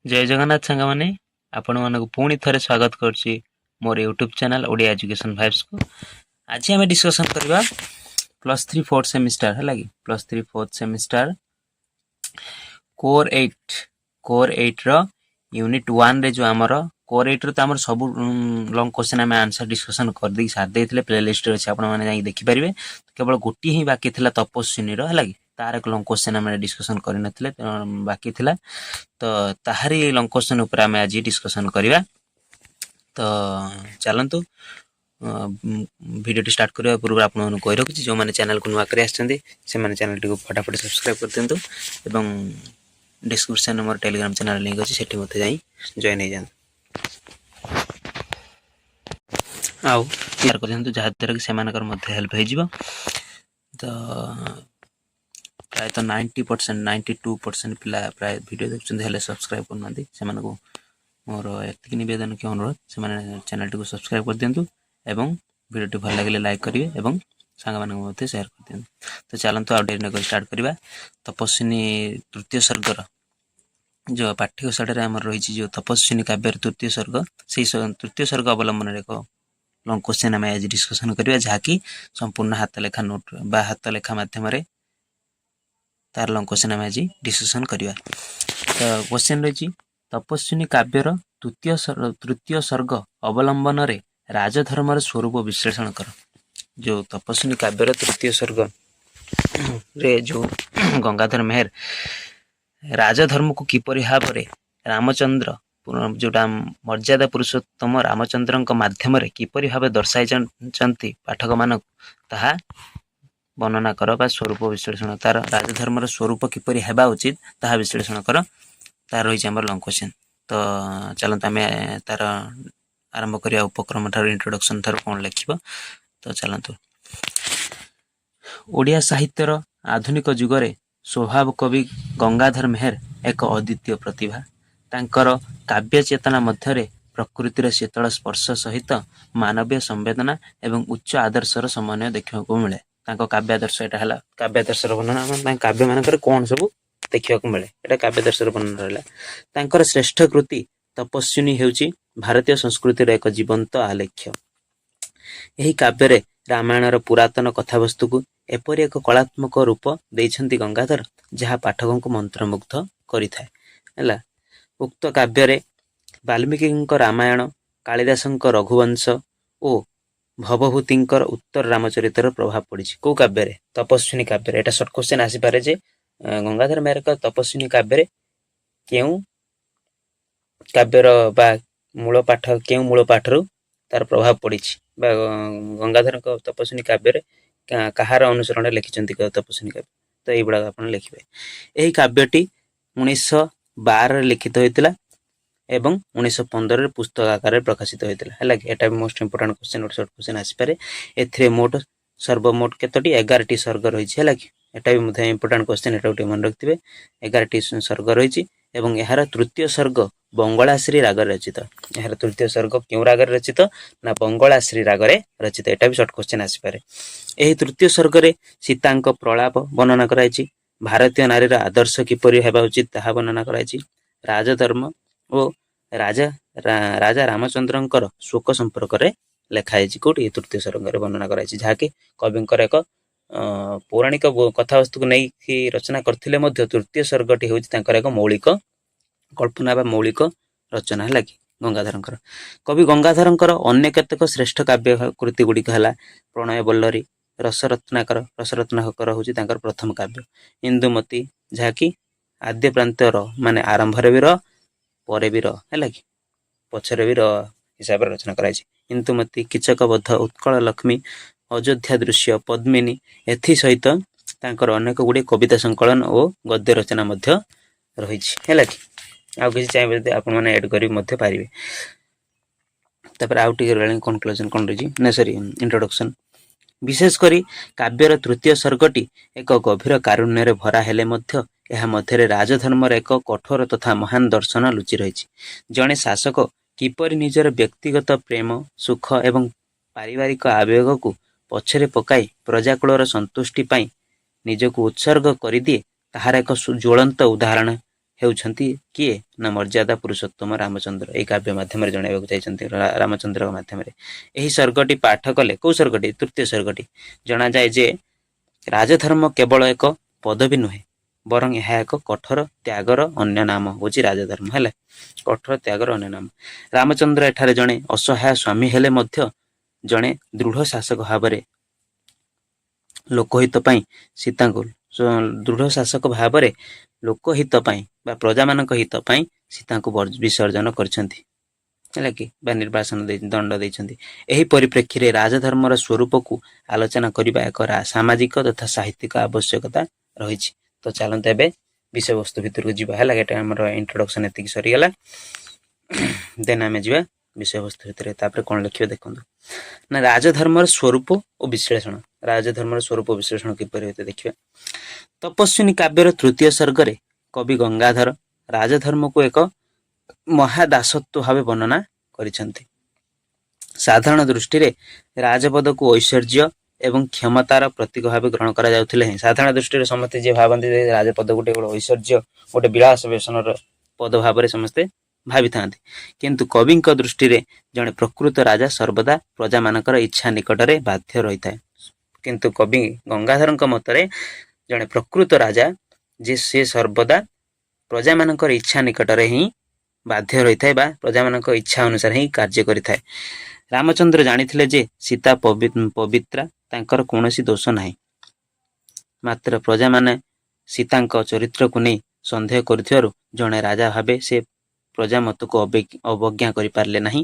जय जगन्नाथ सांग मैंने आपण मानक पुणी थे स्वागत करुच्ची मोर YouTube channel Odia education vibes को। आज आम डिस्कसन करवा +3 4th सेमिस्टर है कि +3 4th सेमिस्टर कोर 8 रो यूनिट 1 रे जो आमर कोर 8 रो तो आमर सब लॉन्ग क्वेश्चन आम आंसर डिस्कसन कर दी साथ देते प्लेलिस्ट अच्छे आपण मैंने देखिपारे। केवल गोटे ही बाकी था तपस्विनी है कि तार एक लॉन्ग क्वेश्चन आम डिस्कसन करनथिले बाकी थिला तो ताहारी लॉन्ग क्वेश्चन ऊपर आम आज डिस्कसन करवा। तो चलतु वीडियो स्टार्ट करने पूर्व आपको कही रखुच्छी जो मैंने चैनल को नुआ कर चैनल टी फटाफट सब्सक्राइब कर दिंतु एवं डिस्क्रिप्शन मोर टेलीग्राम चैनल लिंक अच्छी सेठी मते जाई जॉइन हो जाए आउ शेयर कर दिंतु जहाँ द्वारा कि सेमानकर मध्य हेल्प हो। तो प्राय 90% 92% पिला प्राय वीडियो देखते हैं सब्सक्राइब करना से मोर एति नवेदन कि अनुरोध से चैनल टी सब्सक्राइब कर दिंतु एवं वीडियो टी भल लगे लाइक करेंगे एवं सांग मानक शेयर कर दिंतु। तो चलतु आउ डेरी न स्टार्ट करवा। तपस्विनी तृतीय सर्गर जो पाठ्य साढ़े आम रही जो तपस्विनी काव्यर तृतीय सर्ग से तृतीय सर्ग अवलंबन एक लॉन्ग क्वेश्चन आम आज डिस्कसन करवा जहाँकि संपूर्ण हाथ लेखा नोट बा हाथ लेखा मध्यम तार लॉन्ग क्वेश्चन आम आज डिस्कसन करवा। तो क्वेश्चन रही तपस्विनी काव्यर तृतीय सर्ग अवलंबन रे राजधर्मर स्वरूप विश्लेषण कर। जो तपस्विनी काव्यर तृतीय सर्ग रे जो गंगाधर मेहर राजधर्म को किपरि भाव में रामचंद्र जोटा मर्यादा पुरुषोत्तम रामचंद्र माध्यम किपरि भाव दर्शाई पाठक मान ताहा वर्णना कर बा स्वरूप विश्लेषण तार राजधर्मर स्वरूप किपरि हेबा उचित ताहा विश्लेषण कर तार रही आम लॉन्ग क्वेश्चन। तो चलते आम तार आरंभ करिया उपक्रम ठार इंट्रोडक्शन ठार कौन लिखिब। तो चलतु ओडिया साहित्यर आधुनिक जुगरे स्वभाव कवि गंगाधर मेहर एक अद्वितीय प्रतिभा। तांकर काव्य चेतना मध्यरे प्रकृतिर शीतल स्पर्श सहित मानवीय संवेदना एवं उच्च आदर्शर समन्वय देखा मिले। काव्यादर्श यहाँ काव्यादर्शर वर्णना काव्य मानक कौन सब देखा मिले यहाँ काव्यादर्शर वर्णना रहा। श्रेष्ठ कृति तपस्विनी हेउची भारतीय संस्कृतिर एक जीवंत आलेख्य। यही काव्य रामायणर पुरातन कथावस्तु को एपरि एक कलात्मक रूप देइछन्ति गंगाधर जहाँ पाठकों को मंत्रमुग्ध करिथाय हैला। उक्त काव्य वाल्मीकि रामायण कालिदास रघुवंश और भवभूति उत्तर रामचरितर प्रभाव पड़ी कौ काव्य तपस्विनी काव्य। एटा शॉर्ट क्वेश्चन आसीपे जे गंगाधर मेहर तपस्विनी काव्य केउ काव्यर बा मूल पाठ केउ मूल पाठरू तार प्रभाव पड़ी गंगाधर तपस्विनी काव्य कहार अनुसरण लिखिं तपस्विनी काव्य। तो यही आप लिखे। यही काव्यटी 1912 लिखित होता एवं 1915 पुस्तक आकार प्रकाशित होता है कि एटा भी most important question short question आसीपे। ए मोट सर्वमोट केतोटी 11टी सर्ग रही है कि एटा भी मुझे इंपोर्टेंट क्वेश्चन एटा गोटे मन रखिथे। 11टी सर्ग रही एवं यार तृतीय सर्ग बंगलाश्री राग रचित। यार तृतीय सर्ग क्यों राग रचित ना बंगलाश्री राग रचित। एटा भी शॉर्ट क्वेश्चन आसीपे। यही तृतीय सर्ग रे सीतांक प्रलाप वर्णना कराई। भारतीय नारीर आदर्श किपरि हेबा उचित ताहा वर्णना कराई। राजधर्म और राजा रामचंद्रंकर शोक संपर्क रे लेखाई कौटी तृतीय सर्ग रे वर्णना कराई जहाँकि कविंकर एक पौराणिक कथावस्तु को नहीं रचना करथिले मध्य तृतीय सर्गटी होची तांकर एक मौलिक कल्पना बा मौलिक रचना है कि गंगाधरंकर। कवि गंगाधरंकर अन्य केतक श्रेष्ठ काव्य कृति गुड़िक है प्रणय बल्लरी रसरत्नाकर होची तांकर प्रथम काव्य। इंदुमती जहाँकि आद्य प्रांतर माने आरंभ भी परे भी है कि पछरे भी हिसाब से रचना कराई। इंदुमती कीचकबद्ध उत्कल लक्ष्मी अयोध्या दृश्य पद्मिनी एथि सहित तांकर अनेक गुड़े कविता संकलन और गद्य रचना मध्य रही है कि आउ किसी चाहिए आप ऐड कर पारे। तापर आउ टे कनक्लूजन कौन रही ना सरी इंट्रोडक्शन। विशेषकर काव्यर तृतीय सर्गटी एक गभीर कारुण्य भरा हेले मध्य यह मध्य राजधर्मर एक कठोर तथा महान दर्शन लुचि रही। जड़े शासक किपरि निजर व्यक्तिगत प्रेम सुख एवं पारिवारिक आवेग को पछरे पकाई प्रजाकूलर संतुष्टि पाई निजको उत्सर्ग कर दिए ताहार एक ज्वलंत उदाहरण ହେଉଛନ୍ତି କିଏ ନା ମର୍ଯ୍ୟାଦା ପୁରୁଷୋତ୍ତମ ରାମଚନ୍ଦ୍ର ଏଇ କାବ୍ୟ ମାଧ୍ୟମରେ ଜଣାଇବାକୁ ଚାହିଁଛନ୍ତି ରାମଚନ୍ଦ୍ରଙ୍କ ମାଧ୍ୟମରେ। ଏହି ସର୍ଗଟି ପାଠ କଲେ କୋଉ ସର୍ଗଟି ତୃତୀୟ ସର୍ଗଟି ଜଣାଯାଏ ଯେ ରାଜଧର୍ମ କେବଳ ଏକ ପଦବୀ ନୁହେଁ ବରଂ ଏହା ଏକ କଠୋର ତ୍ୟାଗର ଅନ୍ୟ ନାମ ହେଉଛି ରାଜଧର୍ମ ହେଲା। କଠୋର ତ୍ୟାଗର ଅନ୍ୟ ନାମ। ରାମଚନ୍ଦ୍ର ଏଠାରେ ଜଣେ ଅସହାୟ ସ୍ୱାମୀ ହେଲେ ମଧ୍ୟ ଜଣେ ଦୃଢ଼ ଶାସକ ଭାବରେ ଲୋକହିତ ପାଇଁ ସୀତାଙ୍କୁ ଦୃଢ଼ ଶାସକ ଭାବରେ ଲୋକହିତ ପାଇଁ ବା ପ୍ରଜାମାନଙ୍କ ହିତ ପାଇଁ ସୀତାଙ୍କୁ ବିସର୍ଜନ କରିଛନ୍ତି ହେଲା କି ବା ନିର୍ବାସନ ଦଣ୍ଡ ଦେଇଛନ୍ତି। ଏହି ପରିପ୍ରେକ୍ଷୀରେ ରାଜଧର୍ମର ସ୍ୱରୂପକୁ ଆଲୋଚନା କରିବା ଏକ ସାମାଜିକ ତଥା ସାହିତ୍ୟିକ ଆବଶ୍ୟକତା ରହିଛି। ତ ଚାଲନ୍ତୁ ଏବେ ବିଷୟବସ୍ତୁ ଭିତରକୁ ଯିବା ହେଲା। ଏଟା ଆମର ଇଣ୍ଟ୍ରୋଡକ୍ସନ ଏତିକି ସରିଗଲା। ଦେନ୍ ଆମେ ଯିବା ବିଷୟବସ୍ତୁ ଭିତରେ। ତାପରେ କଣ ଲେଖିବେ ଦେଖନ୍ତୁ ନା ରାଜଧର୍ମର ସ୍ୱରୂପ ଓ ବିଶ୍ଳେଷଣ। ରାଜଧର୍ମର ସ୍ୱରୂପ ବିଶ୍ଳେଷଣ କିପରି ହୋଇଥାଏ ଦେଖିବା। ତପସ୍ୱିନୀ କାବ୍ୟର ତୃତୀୟ ସର୍ଗରେ କବି ଗଙ୍ଗାଧର ରାଜଧର୍ମକୁ ଏକ ମହାଦାସତ୍ୱ ଭାବେ ବର୍ଣ୍ଣନା କରିଛନ୍ତି। ସାଧାରଣ ଦୃଷ୍ଟିରେ ରାଜପଦକୁ ଐଶ୍ୱର୍ଯ୍ୟ ଏବଂ କ୍ଷମତାର ପ୍ରତୀକ ଭାବେ ଗ୍ରହଣ କରାଯାଉଥିଲେ ହିଁ ସାଧାରଣ ଦୃଷ୍ଟିରେ ସମସ୍ତେ ଯିଏ ଭାବନ୍ତି ଯେ ରାଜପଦ ଗୋଟେ ଐଶ୍ୱର୍ଯ୍ୟ ଗୋଟେ ବିଳାସ ବେସନର ପଦ ଭାବରେ ସମସ୍ତେ ଭାବିଥାନ୍ତି। କିନ୍ତୁ କବିଙ୍କ ଦୃଷ୍ଟିରେ ଜଣେ ପ୍ରକୃତ ରାଜା ସର୍ବଦା ପ୍ରଜାମାନଙ୍କର ଇଚ୍ଛା ନିକଟରେ ବାଧ୍ୟ ରହିଥାଏ। କିନ୍ତୁ କବି ଗଙ୍ଗାଧରଙ୍କ ମତରେ ଜଣେ ପ୍ରକୃତ ରାଜା ଯେ ସେ ସର୍ବଦା ପ୍ରଜାମାନଙ୍କର ଇଚ୍ଛା ନିକଟରେ ହିଁ ବାଧ୍ୟ ରହିଥାଏ ବା ପ୍ରଜାମାନଙ୍କ ଇଚ୍ଛା ଅନୁସାରେ ହିଁ କାର୍ଯ୍ୟ କରିଥାଏ। ରାମଚନ୍ଦ୍ର ଜାଣିଥିଲେ ଯେ ସୀତା ପବିତ୍ରା ତାଙ୍କର କୌଣସି ଦୋଷ ନାହିଁ। ମାତ୍ର ପ୍ରଜାମାନେ ସୀତାଙ୍କ ଚରିତ୍ରକୁ ନେଇ ସନ୍ଦେହ କରୁଥିବାରୁ ଜଣେ ରାଜା ଭାବେ ସେ ପ୍ରଜା ମତକୁ ଅବଜ୍ଞା କରିପାରିଲେ ନାହିଁ।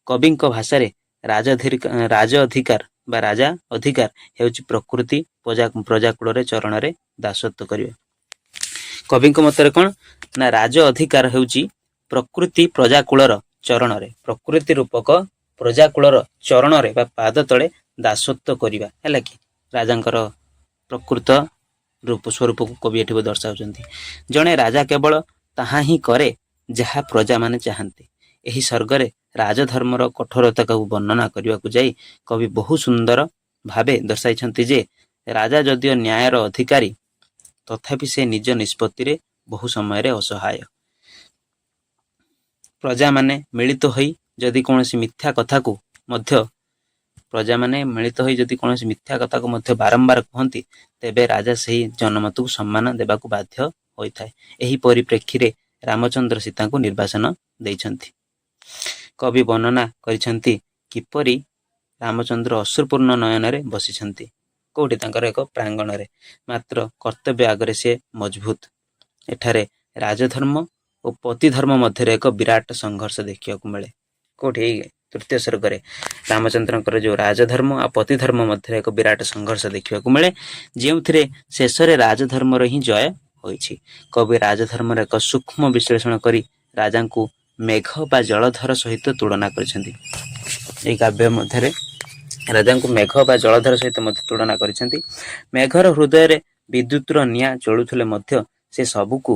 କବିଙ୍କ ଭାଷାରେ ରାଜ ଅଧିକାର ବା ରାଜା ଅଧିକାର ହେଉଛି ପ୍ରକୃତି ପ୍ରଜାକୂଳରେ ଚରଣରେ ଦାସତ୍ୱ କରିବା। କବିଙ୍କ ମତରେ କଣ ନା ରାଜ ଅଧିକାର ହେଉଛି ପ୍ରକୃତି ପ୍ରଜାକୂଳର ଚରଣରେ ପ୍ରକୃତି ରୂପକ ପ୍ରଜାକୂଳର ଚରଣରେ ବା ପାଦ ତଳେ ଦାସତ୍ୱ କରିବା ହେଲା କି ରାଜାଙ୍କର ପ୍ରକୃତ ରୂପ ସ୍ୱରୂପକୁ କବି ଏଠି ଦର୍ଶାଉଛନ୍ତି। ଜଣେ ରାଜା କେବଳ ତାହା ହିଁ କରେ ଯାହା ପ୍ରଜାମାନେ ଚାହାନ୍ତି। ଏହି ସର୍ଗରେ ରାଜଧର୍ମର କଠୋରତାକୁ ବର୍ଣ୍ଣନା କରିବାକୁ ଯାଇ କବି ବହୁ ସୁନ୍ଦର ଭାବେ ଦର୍ଶାଇଛନ୍ତି ଯେ ରାଜା ଯଦିଓ ନ୍ୟାୟର ଅଧିକାରୀ ତଥାପି ସେ ନିଜ ନିଷ୍ପତ୍ତିରେ ବହୁ ସମୟରେ ଅସହାୟ। ପ୍ରଜାମାନେ ମିଳିତ ହୋଇ ଯଦି କୌଣସି ମିଥ୍ୟା କଥାକୁ ମଧ୍ୟ ବାରମ୍ବାର କୁହନ୍ତି ତେବେ ରାଜା ସେହି ଜନମତକୁ ସମ୍ମାନ ଦେବାକୁ ବାଧ୍ୟ ହୋଇଥାଏ। ଏହି ପରିପ୍ରେକ୍ଷୀରେ ରାମଚନ୍ଦ୍ର ସୀତାଙ୍କୁ ନିର୍ବାସନ ଦେଇଛନ୍ତି। କବି ବର୍ଣ୍ଣନା କରିଛନ୍ତି କିପରି ରାମଚନ୍ଦ୍ର ଅଶ୍ରୁପୂର୍ଣ୍ଣ ନୟନରେ ବସିଛନ୍ତି କୋଉଠି ତାଙ୍କର ଏକ ପ୍ରାଙ୍ଗଣରେ। ମାତ୍ର କର୍ତ୍ତବ୍ୟ ଆଗରେ ସେ ମଜବୁତ। ଏଠାରେ ରାଜଧର୍ମ ଓ ପତିଧର୍ମ ମଧ୍ୟରେ ଏକ ବିରାଟ ସଂଘର୍ଷ ଦେଖିବାକୁ ମିଳେ। କୋଉଠି ଏଇ ତୃତୀୟ ସର୍ଗରେ ରାମଚନ୍ଦ୍ରଙ୍କର ଯୋଉ ରାଜଧର୍ମ ଆଉ ପତିଧର୍ମ ମଧ୍ୟରେ ଏକ ବିରାଟ ସଂଘର୍ଷ ଦେଖିବାକୁ ମିଳେ, ଯେଉଁଥିରେ ଶେଷରେ ରାଜଧର୍ମର ହିଁ ଜୟ ହୋଇଛି। କବି ରାଜଧର୍ମର ଏକ ସୂକ୍ଷ୍ମ ବିଶ୍ଳେଷଣ କରି ରାଜାଙ୍କୁ ମେଘ ବା ଜଳଧର ସହିତ ତୁଳନା କରିଛନ୍ତି। ଏହି କାବ୍ୟ ମଧ୍ୟରେ ରାଜାଙ୍କୁ ମେଘ ବା ଜଳଧର ସହିତ ମଧ୍ୟ ତୁଳନା କରିଛନ୍ତି। ମେଘର ହୃଦୟରେ ବିଦ୍ୟୁତର ନିଆଁ ଜଳୁଥିଲେ ମଧ୍ୟ ସେ ସବୁକୁ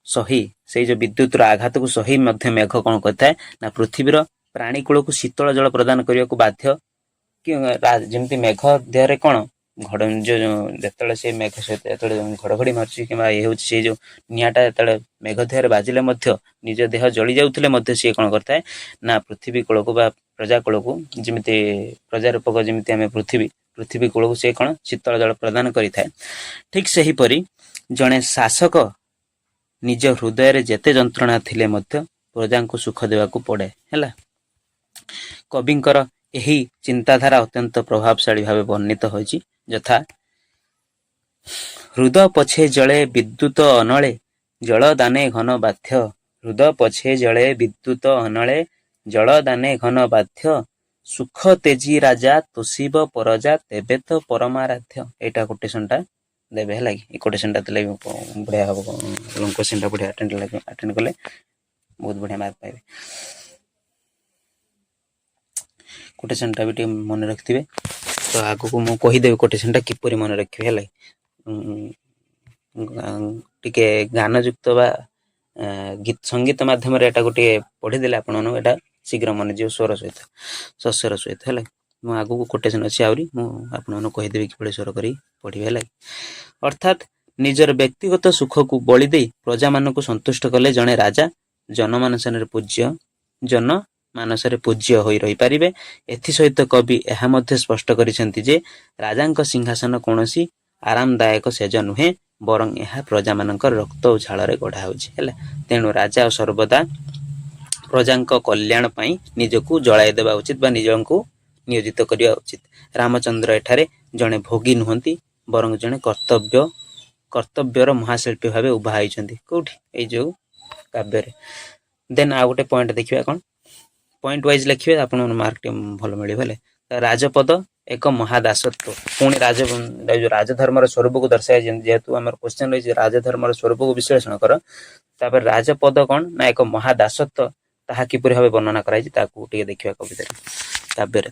ସହି ସେଇ ଯୋଉ ବିଦ୍ୟୁତର ଆଘାତକୁ ସହି ମଧ୍ୟ ମେଘ କଣ କରିଥାଏ ନା ପୃଥିବୀର ପ୍ରାଣୀ କୂଳକୁ ଶୀତଳ ଜଳ ପ୍ରଦାନ କରିବାକୁ ବାଧ୍ୟ। ଯେମିତି ମେଘ ଦେହରେ କଣ ଯେତେବେଳେ ସେ ମେଘ ସହିତ ଯେତେବେଳେ ଘଡଘଡି ମାରୁଛି କିମ୍ବା ଇଏ ହେଉଛି ସେଇ ଯୋଉ ନିଆଁଟା ଯେତେବେଳେ ମେଘ ଦେହରେ ବାଜିଲେ ମଧ୍ୟ ନିଜ ଦେହ ଜଳି ଯାଉଥିଲେ ମଧ୍ୟ ସିଏ କଣ କରିଥାଏ ନା ପୃଥିବୀ କୂଳକୁ ବା ପ୍ରଜା କୂଳକୁ ଯେମିତି ପ୍ରଜା ରୂପକ ଯେମିତି ଆମେ ପୃଥିବୀ କୂଳକୁ ସେ କଣ ଶୀତଳ ଜଳ ପ୍ରଦାନ କରିଥାଏ। ଠିକ୍ ସେହିପରି ଜଣେ ଶାସକ ନିଜ ହୃଦୟରେ ଯେତେ ଯନ୍ତ୍ରଣା ଥିଲେ ମଧ୍ୟ ପ୍ରଜାଙ୍କୁ ସୁଖ ଦେବାକୁ ପଡେ ହେଲା। କବିଙ୍କର ଏହି ଚିନ୍ତାଧାରା ଅତ୍ୟନ୍ତ ପ୍ରଭାବଶାଳୀ ଭାବେ ବର୍ଣ୍ଣିତ ହୋଇଛି। ଯଥା ହୃଦ ପଛେ ଜଳେ ବିଦ୍ୟୁତ ଅନଳେ ଜଳ ଦାନେ ଘନ ବାଧ୍ୟ। ହୃଦ ପଛେ ଜଳେ ବିଦ୍ୟୁତ ଅନଳେ ଜଳ ଦାନେ ଘନ ବାଧ୍ୟ। ସୁଖ ତେଜି ରାଜା ତୋଷିବ ପରଜା ତେବେ ତ ପରମାରାଧ୍ୟ। ଏଇଟା କୋଟେସନଟା ଦେବେ ହେଲା କି ଏ କୋଟେସନଟା ଦେଲେ ବଢିଆ ହବ। କୋଶ୍ଚିନ୍ଟା ବଢିଆ ଆଟେଣ୍ଡ କଲେ ବହୁତ ବଢିଆ ମାର୍କ ପାଇବେ। କୋଟେସନଟା ବି ଟିକେ ମନେ ରଖିଥିବେ। ତ ଆଗକୁ ମୁଁ କହିଦେବି କୋଟେସନଟା କିପରି ମନେ ରଖିବେ ହେଲା। ଟିକେ ଗାନଯୁକ୍ତ ବା ସଙ୍ଗୀତ ମାଧ୍ୟମରେ ଏଟାକୁ ଟିକେ ପଢିଦେଲେ ଆପଣମାନଙ୍କୁ ଏଟା ଶୀଘ୍ର ମନେଯିବ ସ୍ୱର ସହିତ ଶସ୍ୟର ସହିତ ହେଲା। ମୁଁ ଆଗକୁ କୋଟେସନ ଅଛି ଆହୁରି ମୁଁ ଆପଣମାନଙ୍କୁ କହିଦେବି କିଭଳି ସ୍ୱର କରି ପଢିବେ ହେଲା। ଅର୍ଥାତ୍ ନିଜର ବ୍ୟକ୍ତିଗତ ସୁଖକୁ ବଳି ଦେଇ ପ୍ରଜାମାନଙ୍କୁ ସନ୍ତୁଷ୍ଟ କଲେ ଜଣେ ରାଜା ଜନମାନସରେ ପୂଜ୍ୟ ହୋଇ ରହିପାରିବେ। ଏଥିସହିତ କବି ଏହା ମଧ୍ୟ ସ୍ପଷ୍ଟ କରିଛନ୍ତି ଯେ ରାଜାଙ୍କ ସିଂହାସନ କୌଣସି ଆରାମଦାୟକ ସେଜ ନୁହେଁ, ବରଂ ଏହା ପ୍ରଜାମାନଙ୍କର ରକ୍ତ ଓ ଝାଳରେ ଗଢ଼ା ହେଉଛି। ହେଲା, ତେଣୁ ରାଜା ସର୍ବଦା ପ୍ରଜାଙ୍କ କଲ୍ୟାଣ ପାଇଁ ନିଜକୁ ଜଳାଇ ଦେବା ଉଚିତ ବା ନିଜକୁ ନିୟୋଜିତ କରିବା ଉଚିତ। ରାମଚନ୍ଦ୍ର ଏଠାରେ ଜଣେ ଭୋଗୀ ନୁହନ୍ତି, ବରଂ ଜଣେ କର୍ତ୍ତବ୍ୟର ମହାଶିଳ୍ପୀ ଭାବେ ଉଭା ହୋଇଛନ୍ତି। କୋଉଠି? ଏଇ ଯୋଉ କାବ୍ୟରେ। ଦେନ୍ ଆଉ ଗୋଟେ ପଏଣ୍ଟ ଦେଖିବା, କ'ଣ ପଏଣ୍ଟ ୱାଇଜ ଲେଖିବେ, ଆପଣଙ୍କର ମାର୍କ ଟିକେ ଭଲ ମିଳିବ। ହେଲେ ରାଜପଦ ଏକ ମହାଦାସତ୍ଵ। ପୁଣି ରାଜଧର୍ମର ସ୍ୱରୂପକୁ ଦର୍ଶାଏ, ଯେହେତୁ ଆମର କ୍ୱେଶ୍ଚନ ରହିଛି ରାଜଧର୍ମର ସ୍ୱରୂପକୁ ବିଶ୍ଳେଷଣ କର। ତାପରେ ରାଜପଦ କ'ଣ ନା ଏକ ମହାଦାସତ୍ଵ, ତାହା କିପରି ଭାବେ ବର୍ଣ୍ଣନା କରାଯାଇଛି ତାକୁ ଟିକେ ଦେଖିବା କବିତାରେ କାବ୍ୟରେ।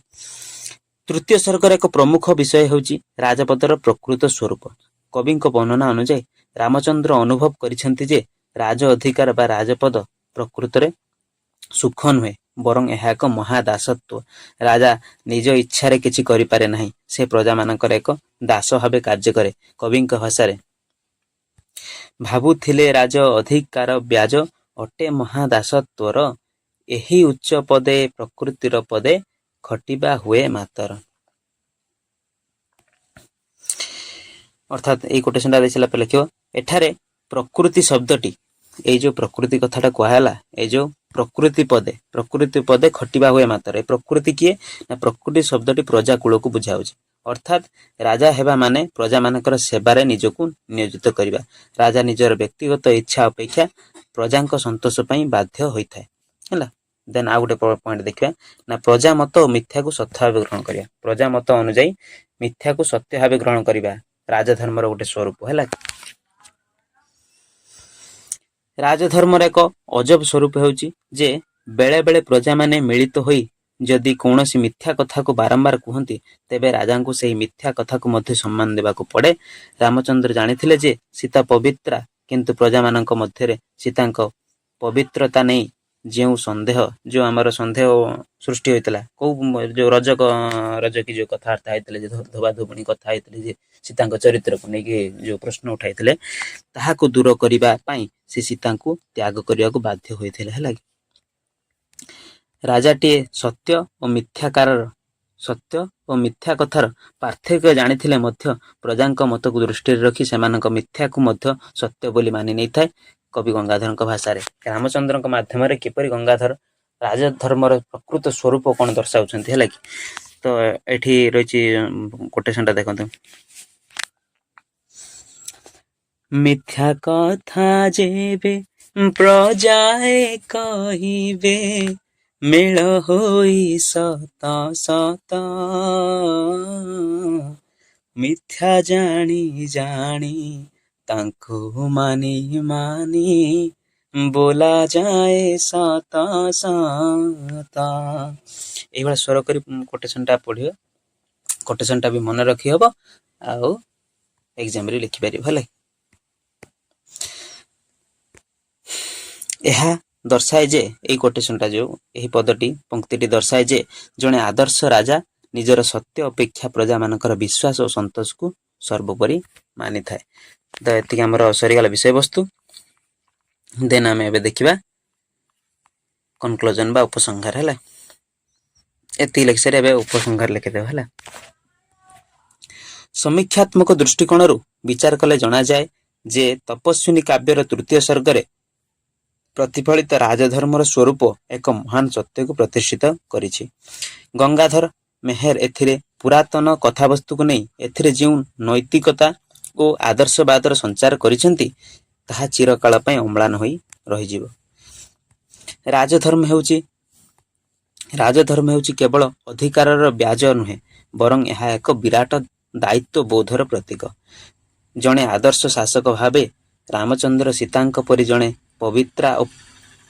ତୃତୀୟ ସର୍ଗର ଏକ ପ୍ରମୁଖ ବିଷୟ ହେଉଛି ରାଜପଦର ପ୍ରକୃତ ସ୍ୱରୂପ। କବିଙ୍କ ବର୍ଣ୍ଣନା ଅନୁଯାୟୀ ରାମଚନ୍ଦ୍ର ଅନୁଭବ କରିଛନ୍ତି ଯେ ରାଜ ଅଧିକାର ବା ରାଜପଦ ପ୍ରକୃତରେ ସୁଖ ନୁହେଁ, ବରଂ ଏହା ଏକ ମହାଦାସତ୍ଵ। ରାଜା ନିଜ ଇଚ୍ଛାରେ କିଛି କରିପାରେ ନାହିଁ, ସେ ପ୍ରଜାମାନଙ୍କର ଏକ ଦାସ ଭାବେ କାର୍ଯ୍ୟ କରେ। କବିଙ୍କ ଭାଷାରେ ଭାବୁଥିଲେ ରାଜ ଅଧିକାର ବ୍ୟାଜ, ଅଟେ ମହାଦାସତ୍ୱର ଏହି ଉଚ୍ଚ ପଦେ ପ୍ରକୃତିର ପଦେ ଖଟିବା ହୁଏ ମାତର। ଅର୍ଥାତ୍ ଏଇ କୋଟେସନଟା ଦେଇସାରିଲା ପରେ ଲେଖିବ, ଏଠାରେ ପ୍ରକୃତି ଶବ୍ଦଟି, ଏଇ ଯୋଉ ପ୍ରକୃତି କଥାଟା କୁହାହେଲା, ଏଇ ଯୋଉ ପ୍ରକୃତି ପଦେ ଖଟିବା ହୁଏ ମାତର। ଏ ପ୍ରକୃତି କିଏ ନା ପ୍ରକୃତି ଶବ୍ଦଟି ପ୍ରଜା କୂଳକୁ ବୁଝାଉଛି। ଅର୍ଥାତ୍ ରାଜା ହେବା ମାନେ ପ୍ରଜାମାନଙ୍କର ସେବାରେ ନିଜକୁ ନିୟୋଜିତ କରିବା। ରାଜା ନିଜର ବ୍ୟକ୍ତିଗତ ଇଚ୍ଛା ଅପେକ୍ଷା ପ୍ରଜାଙ୍କ ସନ୍ତୋଷ ପାଇଁ ବାଧ୍ୟ ହୋଇଥାଏ। ହେଲା, ଦେନ୍ ଆଉ ଗୋଟେ ପଏଣ୍ଟ ଦେଖିବା ନା ପ୍ରଜା ମତ ଓ ମିଥ୍ୟାକୁ ସତ୍ୟ ଭାବେ ଗ୍ରହଣ କରିବା। ପ୍ରଜା ମତ ଅନୁଯାୟୀ ମିଥ୍ୟାକୁ ସତ୍ୟ ଭାବେ ଗ୍ରହଣ କରିବା ରାଜଧର୍ମର ଗୋଟେ ସ୍ୱରୂପ। ହେଲା, ରାଜଧର୍ମର ଏକ ଅଜବ ସ୍ୱରୂପ ହେଉଛି ଯେ ବେଳେ ବେଳେ ପ୍ରଜାମାନେ ମିଳିତ ହୋଇ ଯଦି କୌଣସି ମିଥ୍ୟା କଥାକୁ ବାରମ୍ବାର କୁହନ୍ତି, ତେବେ ରାଜାଙ୍କୁ ସେହି ମିଥ୍ୟା କଥାକୁ ମଧ୍ୟ ସମ୍ମାନ ଦେବାକୁ ପଡ଼େ। ରାମଚନ୍ଦ୍ର ଜାଣିଥିଲେ ଯେ ସୀତା ପବିତ୍ରା, କିନ୍ତୁ ପ୍ରଜାମାନଙ୍କ ମଧ୍ୟରେ ସୀତାଙ୍କ ପବିତ୍ରତା ନେଇ ଯେଉଁ ଆମର ସନ୍ଦେହ ସୃଷ୍ଟି ହୋଇଥିଲା, ଯୋଉ ରଜକି ଯୋଉ କଥାବାର୍ତ୍ତା ହେଇଥିଲେ, ଯେ ଧୋବାଧୋବଣୀ କଥା ହେଇଥିଲେ, ଯେ ସୀତାଙ୍କ ଚରିତ୍ରକୁ ନେଇକି ଯୋଉ ପ୍ରଶ୍ନ ଉଠାଇଥିଲେ, ତାହାକୁ ଦୂର କରିବା ପାଇଁ ସେ ସୀତାଙ୍କୁ ତ୍ୟାଗ କରିବାକୁ ବାଧ୍ୟ ହୋଇଥିଲେ। ହେଲା, ରାଜାଟିଏ ସତ୍ୟ ଓ ମିଥ୍ୟା କଥାର ପାର୍ଥକ୍ୟ ଜାଣିଥିଲେ ମଧ୍ୟ ପ୍ରଜାଙ୍କ ମତକୁ ଦୃଷ୍ଟିରେ ରଖି ସେମାନଙ୍କ ମିଥ୍ୟାକୁ ମଧ୍ୟ ସତ୍ୟ ବୋଲି ମାନି ନେଇଥାଏ। କବି ଗଙ୍ଗାଧରଙ୍କ ଭାଷାରେ ରାମଚନ୍ଦ୍ରଙ୍କ ମାଧ୍ୟମରେ କିପରି ଗଙ୍ଗାଧର ରାଜଧର୍ମର ପ୍ରକୃତ ସ୍ୱରୂପ କ'ଣ ଦର୍ଶାଉଛନ୍ତି। ହେଲା କି, ତ ଏଠି ରହିଛି କୋଟେସନଟା ଦେଖନ୍ତୁ। ମିଥ୍ୟା କଥା ଯେବେ ପ୍ରଜାଏ କହିବେ, ମେଳ ହୋଇ ସତ ସତ, ମିଥ୍ୟା ଜାଣି ଜାଣି ତାଙ୍କୁ ମାନି ମାନି ବୋଲା ଯାଏ ସତ ସତ। ଏଇଭଳିଆ ସ୍ୱର କରି କୋଟେସନଟା ପଢିବ, କୋଟେସନଟା ବି ମନେ ରଖି ହବ ଆଉ ଏକ୍ଜାମରେ ଲେଖିପାରିବ। ହେଲା, ଏହା ଦର୍ଶାଏ ଯେ ଏଇ କୋଟେସନଟା ଏହି ପଂକ୍ତିଟି ଦର୍ଶାଏ ଯେ ଜଣେ ଆଦର୍ଶ ରାଜା ନିଜର ସତ୍ୟ ଅପେକ୍ଷା ପ୍ରଜାମାନଙ୍କର ବିଶ୍ୱାସ ଓ ସନ୍ତୋଷକୁ ସର୍ବୋପରି ମାନିଥାଏ। ତ ଏତିକି ଆମର ସରିଗଲା ବିଷୟବସ୍ତୁ। ଦେନ୍ ଆମେ ଏବେ ଦେଖିବା କନକ୍ଲୁଜନ ବା ଉପସଂହାର। ହେଲା, ଏତିକି ଲେଖିସାରି ଏବେ ଉପସଂହାର ଲେଖିଦେବା। ହେଲା, ସମୀକ୍ଷାତ୍ମକ ଦୃଷ୍ଟିକୋଣରୁ ବିଚାର କଲେ ଜଣାଯାଏ ଯେ ତପସ୍ୱିନୀ କାବ୍ୟର ତୃତୀୟ ସର୍ଗରେ ପ୍ରତିଫଳିତ ରାଜଧର୍ମର ସ୍ୱରୂପ ଏକ ମହାନ ସତ୍ୟକୁ ପ୍ରତିଷ୍ଠିତ କରିଛି। ଗଙ୍ଗାଧର ମେହେର ଏଥିରେ ପୁରାତନ କଥାବସ୍ତୁକୁ ନେଇ ଏଥିରେ ଯେଉଁ ନୈତିକତା ଓ ଆଦର୍ଶବାଦର ସଞ୍ଚାର କରିଛନ୍ତି, ତାହା ଚିରକାଳ ପାଇଁ ଅମ୍ଳାନ ହୋଇ ରହିଯିବ। ରାଜଧର୍ମ ହେଉଛି କେବଳ ଅଧିକାରର ବ୍ୟାଜ ନୁହେଁ, ବରଂ ଏହା ଏକ ବିରାଟ ଦାୟିତ୍ୱ ବୋଧର ପ୍ରତୀକ। ଜଣେ ଆଦର୍ଶ ଶାସକ ଭାବେ ରାମଚନ୍ଦ୍ର ସୀତାଙ୍କ ପରି ଜଣେ ପବିତ୍ରା ଓ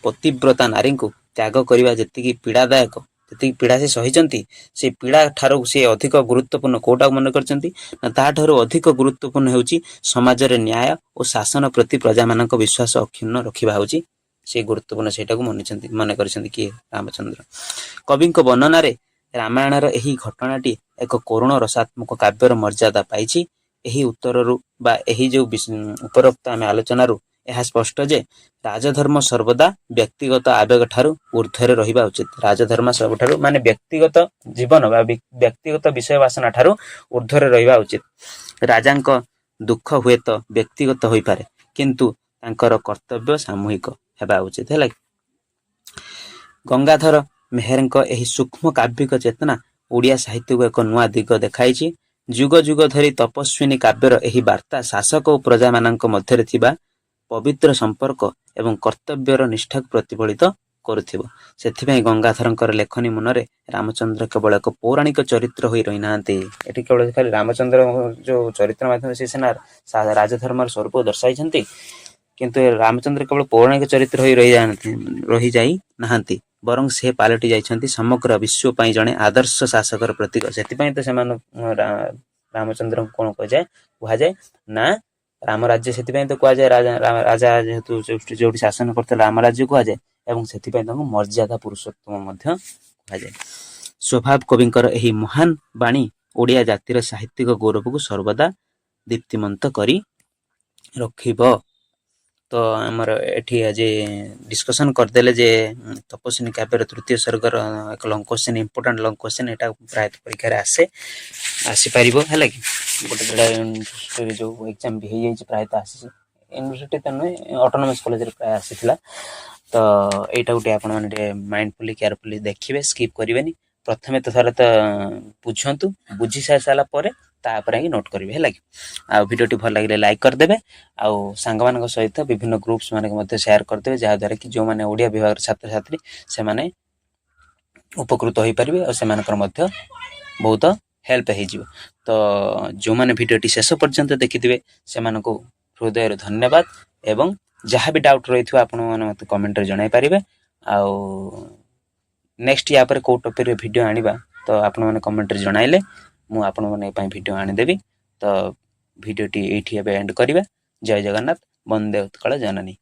ପତିବ୍ରତା ନାରୀଙ୍କୁ ତ୍ୟାଗ କରିବା ଯେତିକି ପୀଡ଼ାଦାୟକ, ଯେତିକି ପୀଡ଼ା ସେ ସହିଛନ୍ତି, ସେ ପୀଡ଼ା ଠାରୁ ସେ ଅଧିକ ଗୁରୁତ୍ୱପୂର୍ଣ୍ଣ କୋଉଟାକୁ ମନେ କରିଛନ୍ତି ନା ତାଠାରୁ ଅଧିକ ଗୁରୁତ୍ୱପୂର୍ଣ୍ଣ ହେଉଛି ସମାଜରେ ନ୍ୟାୟ ଓ ଶାସନ ପ୍ରତି ପ୍ରଜାମାନଙ୍କ ବିଶ୍ୱାସ ଅକ୍ଷୁଣ୍ଣ ରଖିବା ହେଉଛି ସେ ଗୁରୁତ୍ୱପୂର୍ଣ୍ଣ। ସେଇଟାକୁ ମନେ କରିଛନ୍ତି କିଏ? ରାମଚନ୍ଦ୍ର। କବିଙ୍କ ବର୍ଣ୍ଣନାରେ ରାମାୟଣର ଏହି ଘଟଣାଟି ଏକ କରୁଣ ରସାତ୍ମକ କାବ୍ୟର ମର୍ଯ୍ୟାଦା ପାଇଛି। ଏହି ଉତ୍ତରରୁ बा एही जो उपरोक्त आम आलोचनारू यह स्पष्ट जे राजधर्म सर्वदा व्यक्तिगत आवेग ठारू ऊर्ध्वरे रहिबा उचित। राजधर्म सबठारू माने व्यक्तिगत जीवन बा व्यक्तिगत विषय वासना ठारू ऊर्ध्वरे रहिबा उचित। राजांक दुख हुए तो व्यक्तिगत होई पारे किंतु तांकर कर्तव्य सामूहिक हेबा उचित है। गंगाधर मेहरଙ୍କ ଏହି सूक्ष्म काव्यिक चेतना ओडिया साहित्य को एक नुआ दिग देखाइछि। जुग जुग धरी तपस्विनी काव्यर ଏହି बार्ता शासक और प्रजा मानक मध्यरे थिबा पवित्र संपर्क एवं कर्तव्यर निष्ठा प्रतिफलित करुथिबो। सेथिपई गंगाधरଙ୍କର लेखनी मुनरे रामचंद्र केवल एक पौराणिक चरित्र होई रही नांती। एठी केवल खाली रामचंद्र जो चरित्र माध्यम से सेना राजधर्मर स्वरूप दर्शाइछन्ति किंतु रामचंद्र केवल पौराणिक चरित्र होई रही जाई नाहांती बरं से पालटी जाइछन्ति समग्र विश्व पई जणे आदर्श शासकर प्रतीक। सेथिपई तो सेमान रामचंद्र को कोन कह जाए ना राम राज्य सेथिपई तो कह जाए राजा जेहेतु जोटी शासन करते राम राज्य कह जाए एवं सेथिपई तांको मर्यादा पुरुषोत्तम मध्य कह जाए। स्वभाव कविंकर एही महान बाणी ओडिया जातिर साहित्यिक गौरव को सर्वदा दीप्तिमंत करी रखिबो। तो आमर एठी आज डिस्कशन करदेले जे तपस्विनी काव्यर तृतीय सर्गर एक long question important long question एटा प्राय परीक्षा रे आसी पारिबो हैला कि गोटे यूनिवर्सिटी जो एग्जाम भी हे प्राय आसी यूनिवर्सिटी तो नुहे ऑटोनोमस कॉलेज रे प्राय आसीथिला। तो एटा गोटे आपण माने माइंडफुली केयरफुली देखिबे स्किप करिवेनी। प्रथमे तो थरे तो बुझंतु बुझी साला परे तापर ही नोट करेंगे है। आ वीडियो भल लगे लाइक करदे आउ सांग मान सहित विभिन्न ग्रुप्स मान शेयर करदे जहाँद्वारा कि जो मैंने ओडिया विभाग छात्र छात्री से माने उपकृत हो पारे और से बहुत हेल्प हो। तो जो मैंने वीडियो शेष पर्यंत देखिथे से हृदय धन्यवाद एवं जहाँ भी डाउट रही थो आपण मत कमेंट जन पारे। आउ नेक्स्ट या पर को टॉपिक वीडियो आनिबा तो आपण मैंने कमेंट जणाइले मु आपण माने पई वीडियो आनिदेवी। तो वीडियोटी एठी एबे एंड करिबा। जय जगन्नाथ, वंदे उत्कल जननी।